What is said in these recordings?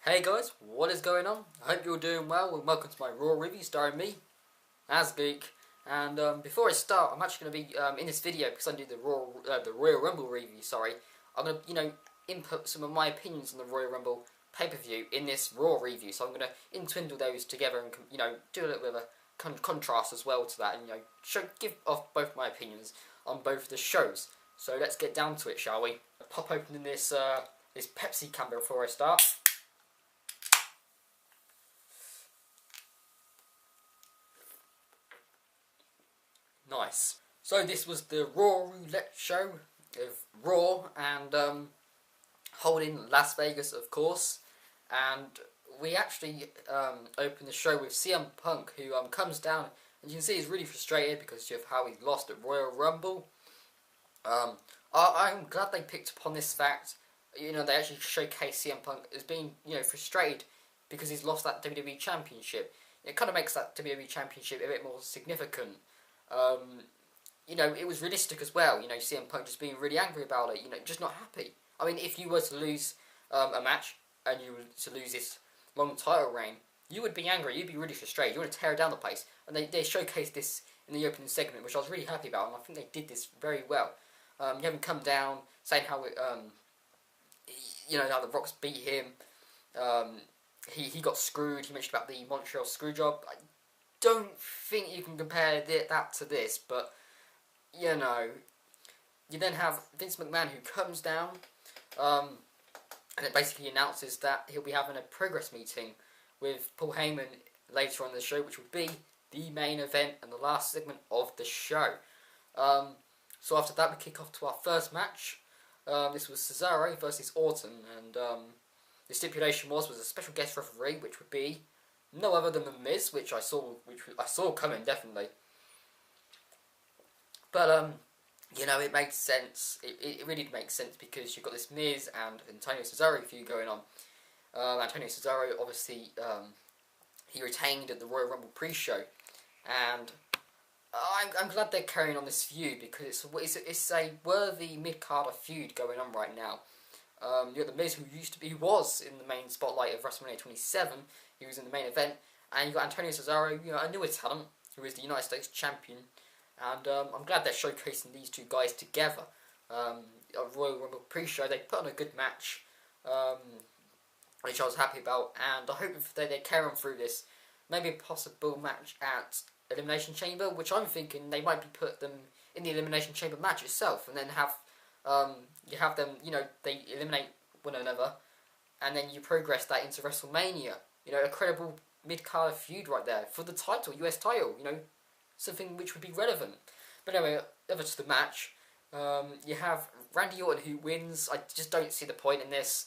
Hey guys, what is going on? I hope you're doing well and welcome to my Raw review starring me, azzgeek. And before I start, I'm actually going to be in this video because I do the Royal Rumble review. Sorry, I'm going to input some of my opinions on the Royal Rumble pay-per-view in this Raw review. So I'm going to intertwine those together and do a little bit of a contrast as well to that, and give off both my opinions on both the shows. So let's get down to it, shall we? Pop open this this Pepsi can before I start. Nice. So this was the Raw Roulette show of Raw and holding Las Vegas, of course. And we actually opened the show with CM Punk, who comes down, and you can see he's really frustrated because of how he's lost at Royal Rumble. I'm glad they picked upon this fact. They actually showcase CM Punk as being frustrated because he's lost that WWE Championship. It kind of makes that WWE Championship a bit more significant. It was realistic as well. CM Punk just being really angry about it. Just not happy. I mean, if you were to lose a match and you were to lose this long title reign, you would be angry. You'd be really frustrated. You want to tear down the place. And they showcased this in the opening segment, which I was really happy about. And I think they did this very well. You haven't come down saying how how the Rocks beat him. He got screwed. He mentioned about the Montreal screw job. I don't think you can compare that to this, but you then have Vince McMahon who comes down, and it basically announces that he'll be having a progress meeting with Paul Heyman later on in the show, which will be the main event and the last segment of the show. So after that, we kick off to our first match. This was Cesaro versus Orton, and the stipulation was a special guest referee, which would be no other than the Miz, which I saw coming definitely. But it makes sense. It really makes sense because you've got this Miz and Antonio Cesaro feud going on. Antonio Cesaro obviously he retained at the Royal Rumble pre-show, and I'm glad they're carrying on this feud because it's a worthy mid-carder feud going on right now. You got the Miz, who was in the main spotlight of WrestleMania 27. He was in the main event, and you got Antonio Cesaro, a newer talent who is the United States champion. And I'm glad they're showcasing these two guys together. At Royal Rumble pre-show, they put on a good match, which I was happy about, and I hope they carry on through this. Maybe a possible match at Elimination Chamber, which I'm thinking they might put them in the Elimination Chamber match itself, and then have you have them, they eliminate one another, and then you progress that into WrestleMania. A credible mid-card feud right there for the title, US title. Something which would be relevant. But anyway, over to the match. You have Randy Orton who wins. I just don't see the point in this.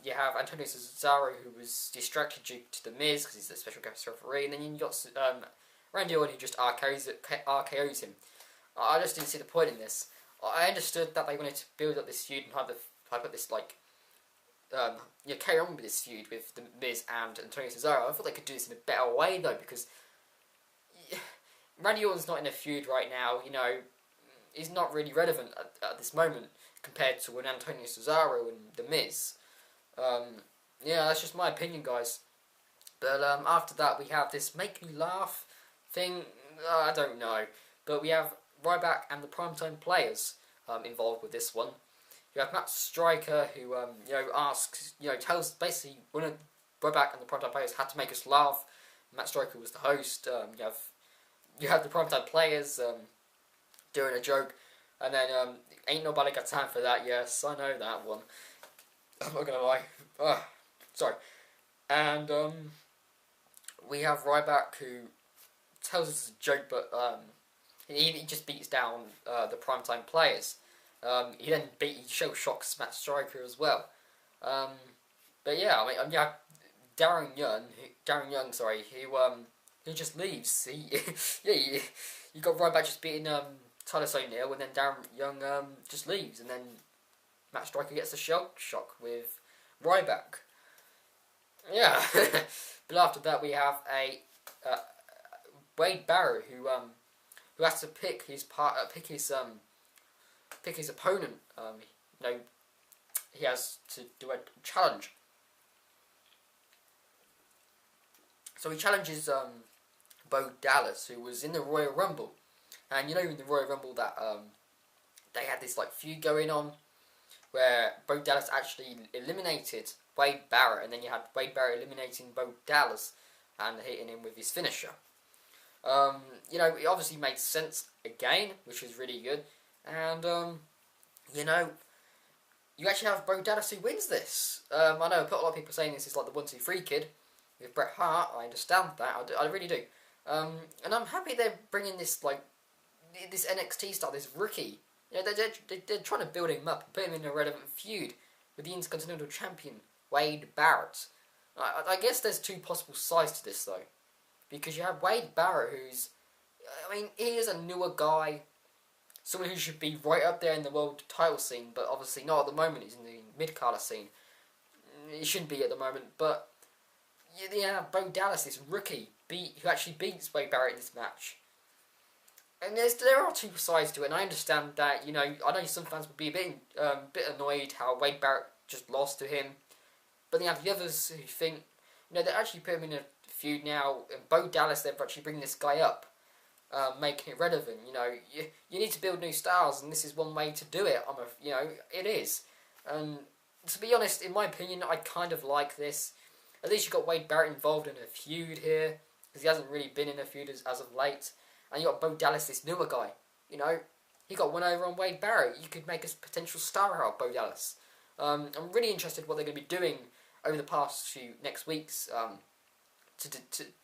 You have Antonio Cesaro who was distracted due to the Miz because he's the special guest referee, and then you got Randy Orton who just RKO's him. I just didn't see the point in this. I understood that they wanted to build up this feud and have this carry on with this feud with the Miz and Antonio Cesaro. I thought they could do this in a better way though, because Randy Orton's not in a feud right now. He's not really relevant at this moment compared to when Antonio Cesaro and the Miz. That's just my opinion, guys. But after that, we have this make me laugh thing. I don't know, but we have Ryback and the Primetime Players involved with this one. You have Matt Striker who tells basically one of Ryback and the Primetime Players had to make us laugh. Matt Striker was the host. You have the Primetime Players doing a joke, and then ain't nobody got time for that. Yes, I know that one. I'm not gonna lie. Sorry. And we have Ryback who tells us a joke, but he just beats down the Primetime Players. He shell shocks Matt Striker as well. But yeah, you have Darren Young, who just leaves. You got Ryback just beating Titus O'Neil, and then Darren Young just leaves, and then Matt Striker gets a shell shock with Ryback. Yeah, but after that we have a Wade Barrett who has to pick his opponent. He has to do a challenge, So he challenges Bo Dallas, who was in the Royal Rumble. And you know in the Royal Rumble that they had this like feud going on where Bo Dallas actually eliminated Wade Barrett, and then you had Wade Barrett eliminating Bo Dallas and hitting him with his finisher. You know, it obviously made sense again, which was really good. And you know, you actually have Bo Dallas who wins this. I know a lot of people saying this is like the 1-2-3 kid with Bret Hart. I understand that. I really do. And I'm happy they're bringing this like this NXT style, this rookie. You know, they're trying to build him up and put him in a relevant feud with the Intercontinental Champion Wade Barrett. I guess there's two possible sides to this though, because you have Wade Barrett, who's, I mean, he is a newer guy, someone who should be right up there in the world title scene, but obviously not at the moment. He's in the mid-carder scene. He shouldn't be at the moment, but you have Bo Dallas, this rookie, who actually beats Wade Barrett in this match. And there are two sides to it, and I understand that, you know, I know some fans would be a bit annoyed how Wade Barrett just lost to him, but then you have the others who think, you know, they actually put him in a feud now, and Bo Dallas, they're actually bringing this guy up, making it relevant. You know, you need to build new styles, and this is one way to do it. You know, it is. And to be honest, in my opinion, I kind of like this. At least you got Wade Barrett involved in a feud here, because he hasn't really been in a feud as of late. And you got Bo Dallas, this newer guy. You know, he got one over on Wade Barrett. You could make a potential star out of Bo Dallas. I'm really interested what they're going to be doing over the past few next weeks,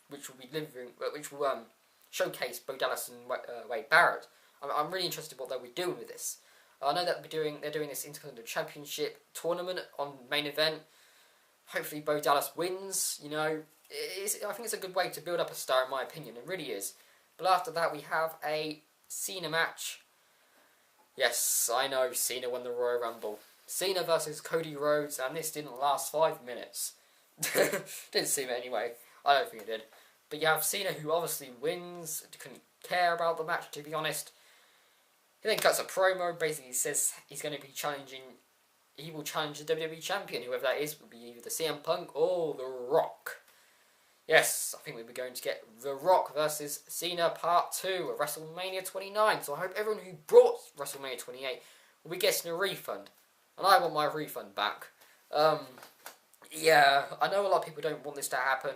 which will showcase Bo Dallas and Wade Barrett. I'm really interested what they'll be doing with this. I know that they're doing this Intercontinental Championship tournament on main event. Hopefully Bo Dallas wins. You know, I think it's a good way to build up a star, in my opinion. It really is. But after that, we have a Cena match. Yes, I know, Cena won the Royal Rumble. Cena versus Cody Rhodes, and this didn't last 5 minutes. Didn't seem it anyway. I don't think it did. But you have Cena, who obviously wins. Couldn't care about the match, to be honest. He then cuts a promo. Basically, says he's going to be challenging. He will challenge the WWE Champion, whoever that is. Will be either the CM Punk or The Rock. Yes, I think we'll be going to get The Rock versus Cena Part 2 at WrestleMania 29. So I hope everyone who brought WrestleMania 28 will be getting a refund. And I want my refund back. Yeah, I know a lot of people don't want this to happen.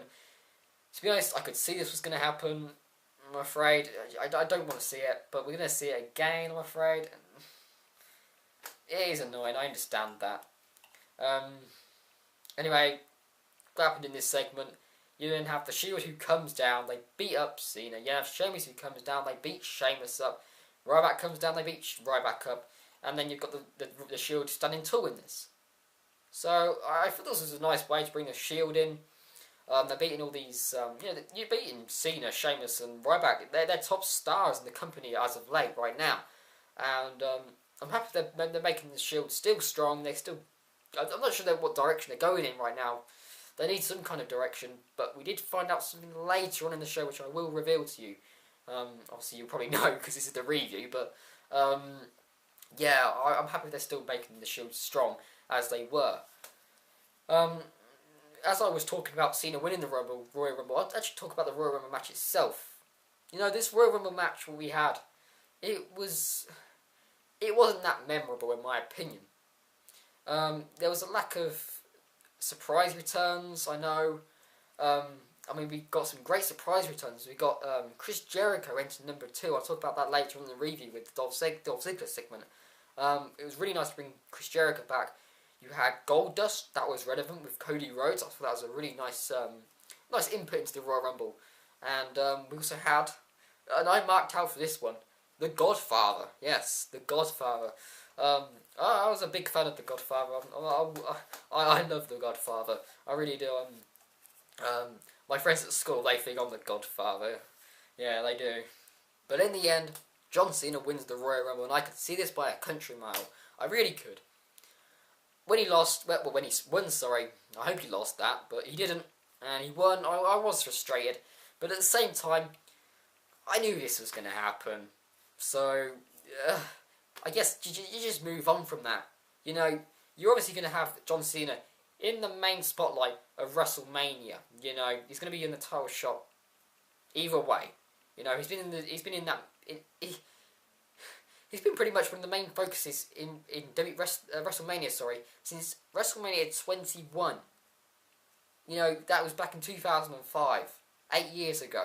To be honest, I could see this was going to happen. I'm afraid. I don't want to see it, but we're going to see it again, I'm afraid. It is annoying, I understand that. Anyway, what happened in this segment? You then have the Shield who comes down, they beat up Cena. You have Sheamus who comes down, they beat Sheamus up. Ryback comes down, they beat Ryback up. And then you've got the Shield standing tall in this. So I thought this was a nice way to bring the Shield in. They're beating all these, you're beating Cena, Sheamus and Ryback. They're top stars in the company as of late right now. And I'm happy they're making the Shield still strong. I'm not sure what direction they're going in right now. They need some kind of direction, but we did find out something later on in the show, which I will reveal to you. Obviously, you'll probably know because this is the review, but yeah, I'm happy they're still making the Shield strong as they were. As I was talking about Cena winning the Royal Rumble, I'll actually talk about the Royal Rumble match itself. You know, this Royal Rumble match we had, it wasn't that memorable in my opinion. There was a lack of surprise returns, I know. I mean, we got some great surprise returns. We got Chris Jericho entered number 2. I'll talk about that later on in the review with the Dolph Ziggler segment. It was really nice to bring Chris Jericho back. You had Goldust, that was relevant with Cody Rhodes. I thought that was a really nice nice input into the Royal Rumble. And we also had, and I marked out for this one, The Godfather. Yes, The Godfather. I was a big fan of The Godfather. I love The Godfather. I really do. My friends at school, they think I'm The Godfather. Yeah, they do. But in the end, John Cena wins the Royal Rumble, and I could see this by a country mile. I really could. When he lost, when he won, sorry, I hope he lost that, but he didn't, and he won. I was frustrated, but at the same time, I knew this was going to happen. So, I guess you just move on from that. You know, you're obviously going to have John Cena in the main spotlight of of WrestleMania. You know, he's going to be in the title shot either way. You know, he's been pretty much one of the main focuses in WrestleMania, since WrestleMania 21. You know, that was back in 2005, 8 years ago.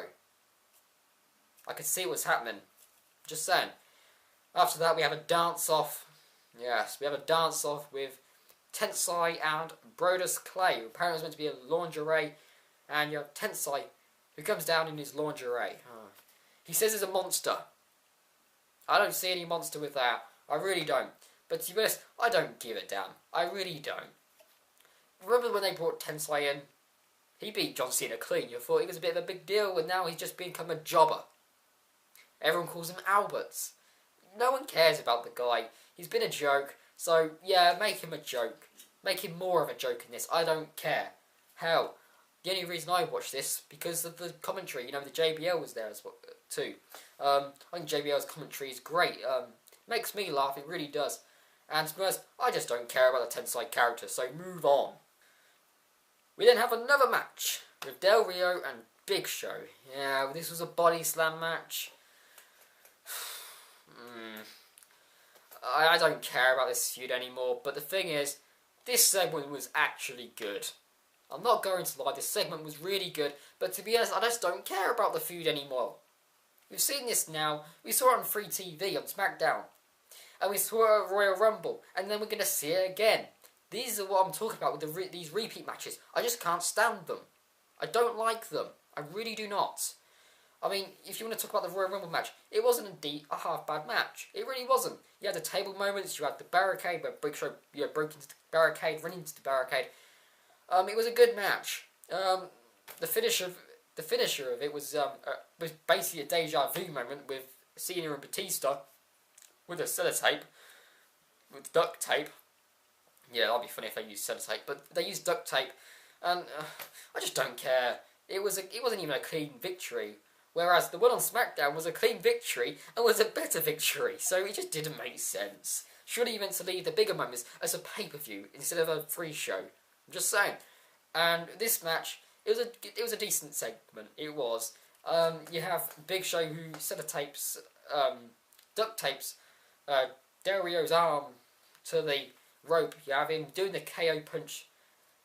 I could see what's happening. Just saying. After that, we have a dance-off. Yes, we have a dance-off with Tensai and Brodus Clay, who apparently was meant to be a lingerie, and you have Tensai, who comes down in his lingerie. Oh. He says he's a monster. I don't see any monster with that. I really don't. But to be honest, I don't give a damn. I really don't. Remember when they brought Tensai in? He beat John Cena clean. You thought he was a bit of a big deal, and now he's just become a jobber. Everyone calls him Alberts. No one cares about the guy. He's been a joke. So, yeah, make him a joke. Make him more of a joke in this. I don't care. Hell, the only reason I watch this, because of the commentary. You know, the JBL was there as well, too. I think JBL's commentary is great. Makes me laugh, it really does. And to be honest, I just don't care about the Tensai character, so move on. We then have another match with Del Rio and Big Show. Yeah, this was a body slam match. I don't care about this feud anymore, but the thing is, this segment was actually good. I'm not going to lie, this segment was really good, but to be honest, I just don't care about the feud anymore. We've seen this now, we saw it on free TV on SmackDown, and we saw it at Royal Rumble, and then we're going to see it again. These are what I'm talking about with these repeat matches. I just can't stand them. I don't like them. I really do not. I mean, if you want to talk about the Royal Rumble match, it wasn't a half-bad match. It really wasn't. You had the table moments, you had the barricade, where Big Show broke into the barricade, ran into the barricade. It was a good match. The finisher of it was basically a deja vu moment with Cena and Batista with a sellotape, with duct tape. Yeah, that'd be funny if they used sellotape, but they used duct tape, and I just don't care. It wasn't even a clean victory. Whereas the one on SmackDown was a clean victory and was a better victory, so it just didn't make sense. Surely you meant to leave the bigger moments as a pay-per-view instead of a free show. I'm just saying. And this match, it was a decent segment. It was. You have Big Show who sellotapes, duct tapes Del Rio's arm to the rope. You have him doing the KO punch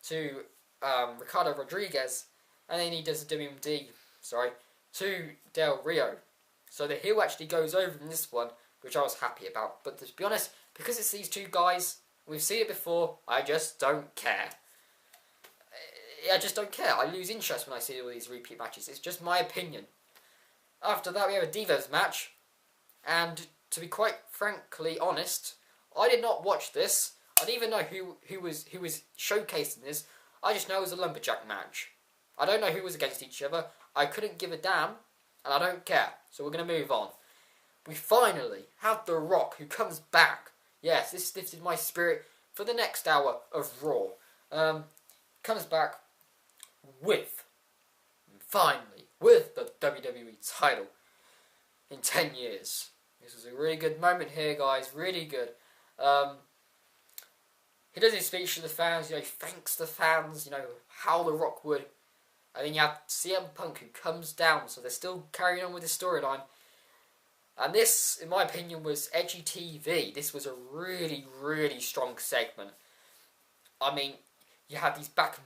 to Ricardo Rodriguez, and then he does the WMD. To Del Rio. So the heel actually goes over in this one, which I was happy about. But to be honest, because it's these two guys, we've seen it before, I just don't care. I just don't care. I lose interest when I see all these repeat matches. It's just my opinion. After that, we have a Divas match. And to be quite frankly honest, I did not watch this. I didn't even know who was showcased in this. I just know it was a lumberjack match. I don't know who was against each other. I couldn't give a damn, and I don't care. So we're going to move on. We finally have The Rock, who comes back. Yes, this lifted my spirit for the next hour of Raw. Comes back finally, with the WWE title in 10 years. This was a really good moment here, guys. Really good. He does his speech to the fans. He thanks the fans. How The Rock would. And then you have CM Punk, who comes down, so they're still carrying on with the storyline. And this, in my opinion, was edgy TV. This was a really, really strong segment. I mean, you had these back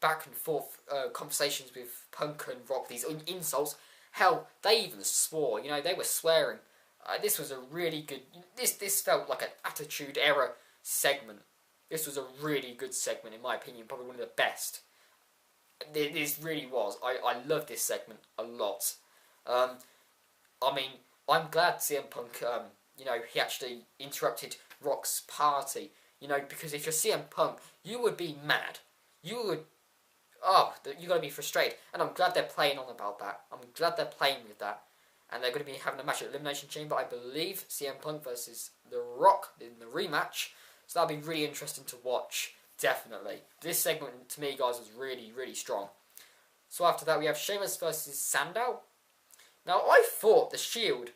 and forth conversations with Punk and Rock, these insults. Hell, they even swore. They were swearing. This was a really good. This felt like an Attitude Era segment. This was a really good segment, in my opinion, probably one of the best. This really was. I love this segment a lot. I mean, I'm glad CM Punk, he actually interrupted Rock's party. Because if you're CM Punk, you would be mad. You gotta be frustrated. And I'm glad they're playing on about that. I'm glad they're playing with that. And they're going to be having a match at Elimination Chamber, I believe. CM Punk versus The Rock in the rematch. So that'll be really interesting to watch. Definitely. This segment, to me, guys, was really, really strong. So after that, we have Sheamus versus Sandow. Now, I thought the Shield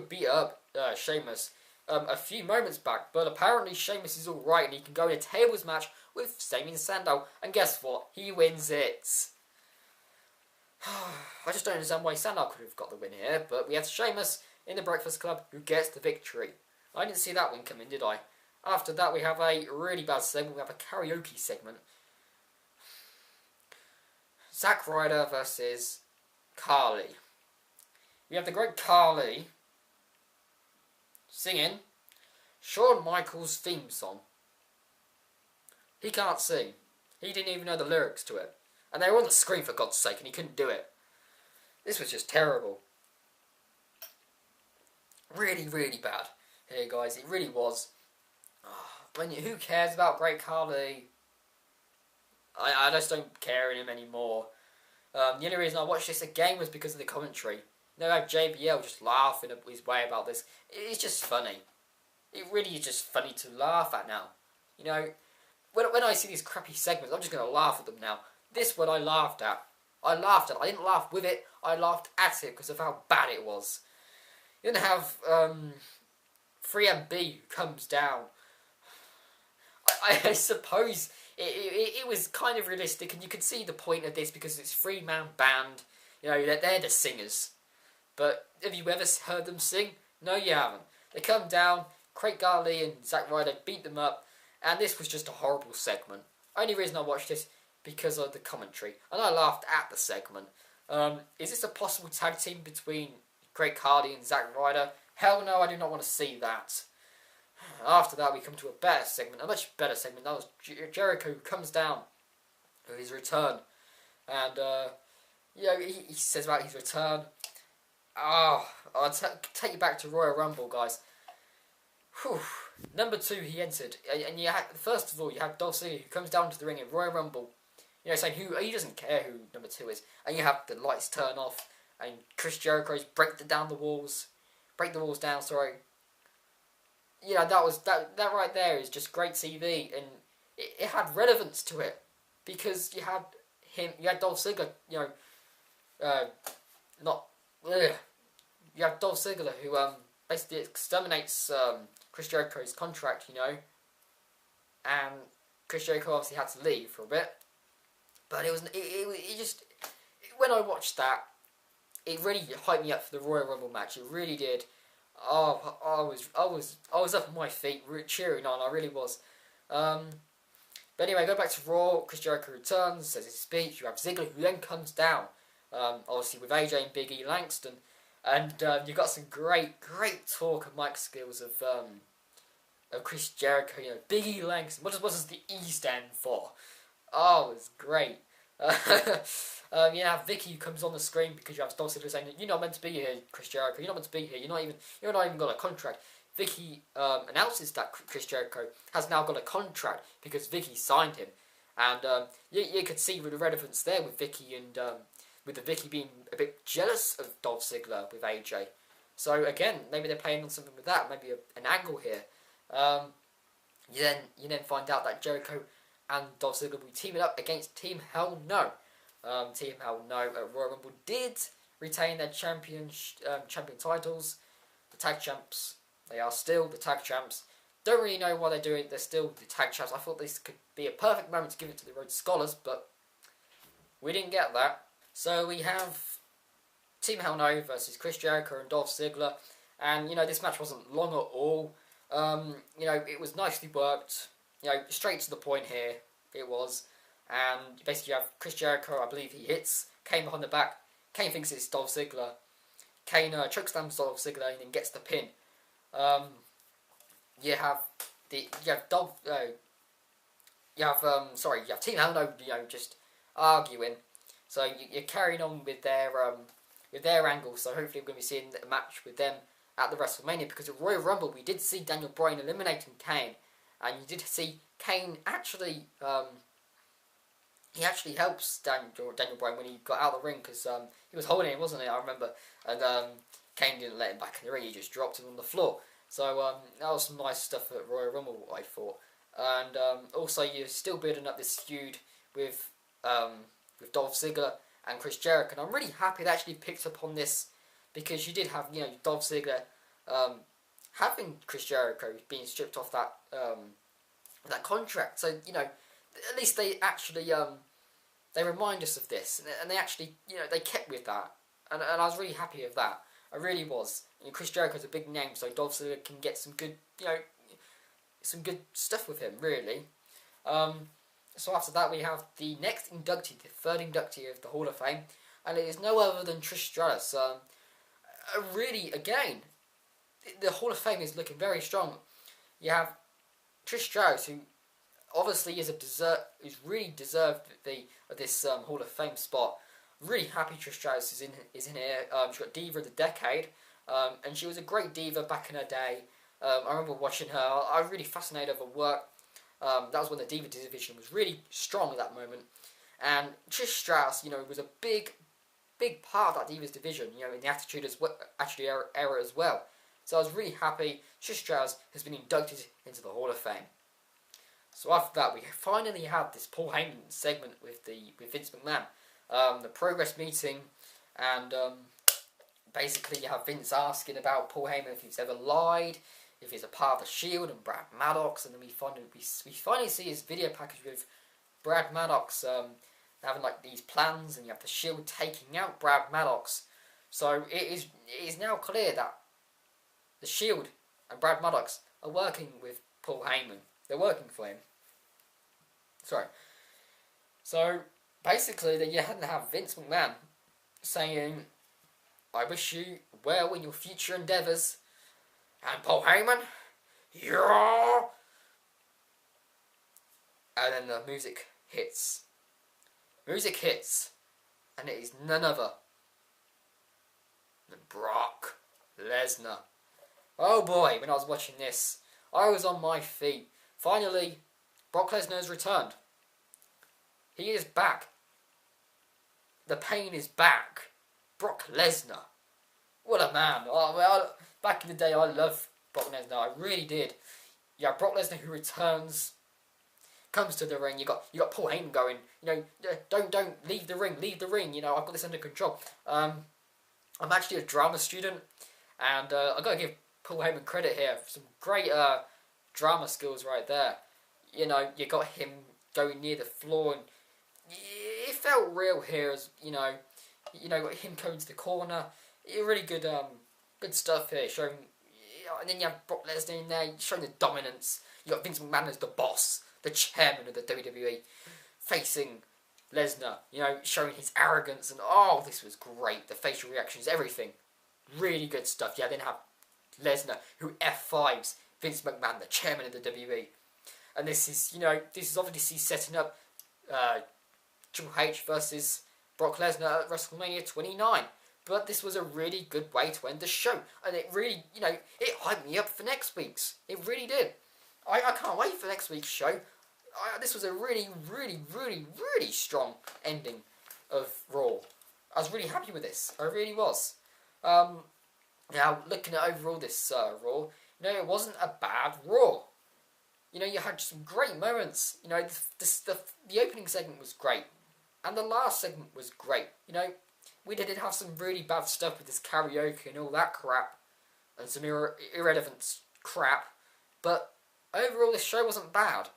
beat up Sheamus a few moments back, but apparently Sheamus is alright and he can go in a tables match with Damien Sandow, and guess what? He wins it. I just don't understand why Sandow could have got the win here, but we had Sheamus in the Breakfast Club who gets the victory. I didn't see that one coming, did I? After that, we have a really bad segment. We have a karaoke segment. Zack Ryder versus Carly. We have the great Carly singing Shawn Michaels' theme song. He can't sing. He didn't even know the lyrics to it. And they were on the screen, for God's sake, and he couldn't do it. This was just terrible. Really, really bad. Here, guys, it really was. Who cares about Great Khali? I just don't care in him anymore. The only reason I watched this again was because of the commentary. You know, I have JBL just laughing his way about this. It's just funny. It really is just funny to laugh at now. You know, when I see these crappy segments, I'm just going to laugh at them now. This one I laughed at. I didn't laugh with it. I laughed at it because of how bad it was. You then have 3MB who comes down. I suppose it was kind of realistic, and you could see the point of this because it's 3-man band. You know, they're the singers. But have you ever heard them sing? No, you haven't. They come down, Craig Khali and Zack Ryder beat them up, and this was just a horrible segment. Only reason I watched this because of the commentary, and I laughed at the segment. Is this a possible tag team between Craig Khali and Zack Ryder? Hell no, I do not want to see that. After that, we come to a better segment, a much better segment. That was Jericho who comes down with his return, and you know, he says about his return. I'll take you back to Royal Rumble, guys. Whew. Number 2, he entered, and you had, first of all, you have Dolph Ziggler who comes down to the ring in Royal Rumble. You know, saying he doesn't care who number 2 is, and you have the lights turn off, and Chris Jericho's break the walls down. Sorry. You know, that right there is just great TV, and it had relevance to it because you had Dolph Ziggler. You know, you have Dolph Ziggler who basically exterminates Chris Jericho's contract. You know, and Chris Jericho obviously had to leave for a bit, but it just when I watched that, it really hyped me up for the Royal Rumble match. It really did. Oh, I was up on my feet, cheering on. I really was. But anyway, go back to Raw. Chris Jericho returns, says his speech. You have Ziggler, who then comes down, obviously with AJ and Big E Langston, and you got some great talk and mic skills of Chris Jericho. You know, Big E Langston. What does the E stand for? Oh, it's great. You have Vicky who comes on the screen because you have Dolph Ziggler saying, "You're not meant to be here, Chris Jericho. You're not meant to be here. You're not even got a contract." Vicky announces that Chris Jericho has now got a contract because Vicky signed him, and you could see the relevance there with Vicky and with the Vicky being a bit jealous of Dolph Ziggler with AJ. So again, maybe they're playing on something with that. Maybe an angle here. You then find out that Jericho and Dolph Ziggler will be teaming up against Team Hell No. Team Hell No at Royal Rumble did retain their champion titles. The tag champs, they are still the tag champs. Don't really know why they're doing it. They're still the tag champs. I thought this could be a perfect moment to give it to the Rhodes Scholars, but we didn't get that. So we have Team Hell No versus Chris Jericho and Dolph Ziggler, and you know, this match wasn't long at all. You know, it was nicely worked. You know, straight to the point here. It was. And basically you have Chris Jericho, I believe he hits Kane behind the back. Kane thinks it's Dolph Ziggler. Kane chokeslams Dolph Ziggler and then gets the pin. You have Team Hell No, you know, just arguing. So you're carrying on with their angle. So hopefully we're going to be seeing a match with them at the WrestleMania, because at Royal Rumble we did see Daniel Bryan eliminating Kane, and you did see Kane actually. He actually helps Daniel Bryan when he got out of the ring, because he was holding him, wasn't he? I remember. And Kane didn't let him back in the ring, he just dropped him on the floor. So that was some nice stuff at Royal Rumble, I thought. And also you're still building up this feud with Dolph Ziggler and Chris Jericho. And I'm really happy they actually picked up on this, because you did have, you know, Dolph Ziggler having Chris Jericho being stripped off that that contract. So at least they actually they remind us of this, and they actually they kept with that, and I was really happy with that. I really was. Chris Jericho's a big name, so Dolph Ziggler can get some good some good stuff with him, really. So after that, we have the next inductee, the third inductee of the Hall of Fame, and it is no other than Trish Stratus. Really, again, the Hall of Fame is looking very strong. You have Trish Stratus, who obviously who's really deserved this Hall of Fame spot. Really happy Trish Stratus is in here. She got Diva of the Decade, and she was a great diva back in her day. I remember watching her. I was really fascinated of her work. That was when the Diva division was really strong at that moment. And Trish Stratus, was a big part of that Divas division, in the Attitude era as well. So I was really happy Trish Stratus has been inducted into the Hall of Fame. So after that, we finally have this Paul Heyman segment with Vince McMahon. The Progress meeting, and basically you have Vince asking about Paul Heyman if he's ever lied, if he's a part of the Shield, and Brad Maddox, and then we finally see his video package with Brad Maddox having these plans, and you have the Shield taking out Brad Maddox. So it is now clear that the Shield and Brad Maddox are working with Paul Heyman. They're working for him. Sorry. So basically, you had to have Vince McMahon saying, "I wish you well in your future endeavours," and Paul Heyman, "Yeah." And then the music hits. Music hits, and it is none other than Brock Lesnar. Oh boy, when I was watching this, I was on my feet. Finally, Brock Lesnar has returned. He is back. The pain is back. Brock Lesnar. What a man. Back in the day, I loved Brock Lesnar. I really did. You have Brock Lesnar who returns, comes to the ring. You got Paul Heyman going, don't leave the ring, leave the ring. I've got this under control. I'm actually a drama student, and I've got to give Paul Heyman credit here for some great drama skills right there. You got him going near the floor, and it felt real here. As got him coming to the corner. Really good, good stuff here. Showing, and then you have Brock Lesnar in there, showing the dominance. You got Vince McMahon as the boss, the chairman of the WWE, facing Lesnar. Showing his arrogance, and this was great. The facial reactions, everything, really good stuff. Yeah, then have Lesnar who F5s Vince McMahon, the chairman of the WWE. And this is obviously setting up Triple H versus Brock Lesnar at WrestleMania 29. But this was a really good way to end the show. And it really, it hyped me up for next week's. It really did. I can't wait for next week's show. This was a really, really, really, really strong ending of Raw. I was really happy with this. I really was. Now, looking at overall this Raw, it wasn't a bad Raw. You had some great moments. The opening segment was great. And the last segment was great. We did have some really bad stuff with this karaoke and all that crap. And some irrelevant crap. But overall, this show wasn't bad.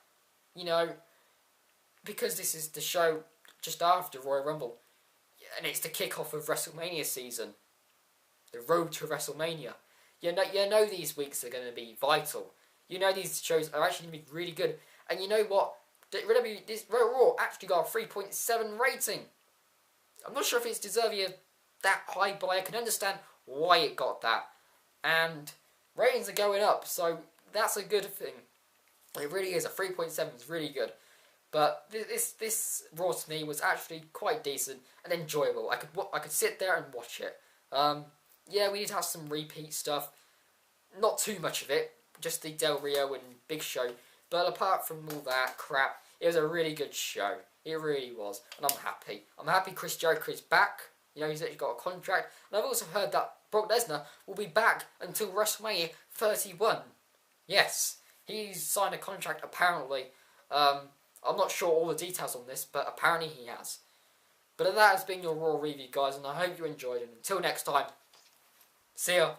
Because this is the show just after Royal Rumble. And it's the kickoff of WrestleMania season. The road to WrestleMania. These weeks are going to be vital. These shows are actually going to be really good. And you know what? This Raw actually got a 3.7 rating. I'm not sure if it's deserving of that high, but I can understand why it got that. And ratings are going up, so that's a good thing. It really is. A 3.7 is really good. But this Raw to me was actually quite decent and enjoyable. I could sit there and watch it. Yeah, we did have some repeat stuff. Not too much of it. Just the Del Rio and Big Show. But apart from all that crap, it was a really good show. It really was. And I'm happy. I'm happy Chris Jericho is back. He's actually got a contract. And I've also heard that Brock Lesnar will be back until WrestleMania 31. Yes. He's signed a contract apparently. I'm not sure all the details on this, but apparently he has. But that has been your Raw review, guys, and I hope you enjoyed it. Until next time, see ya.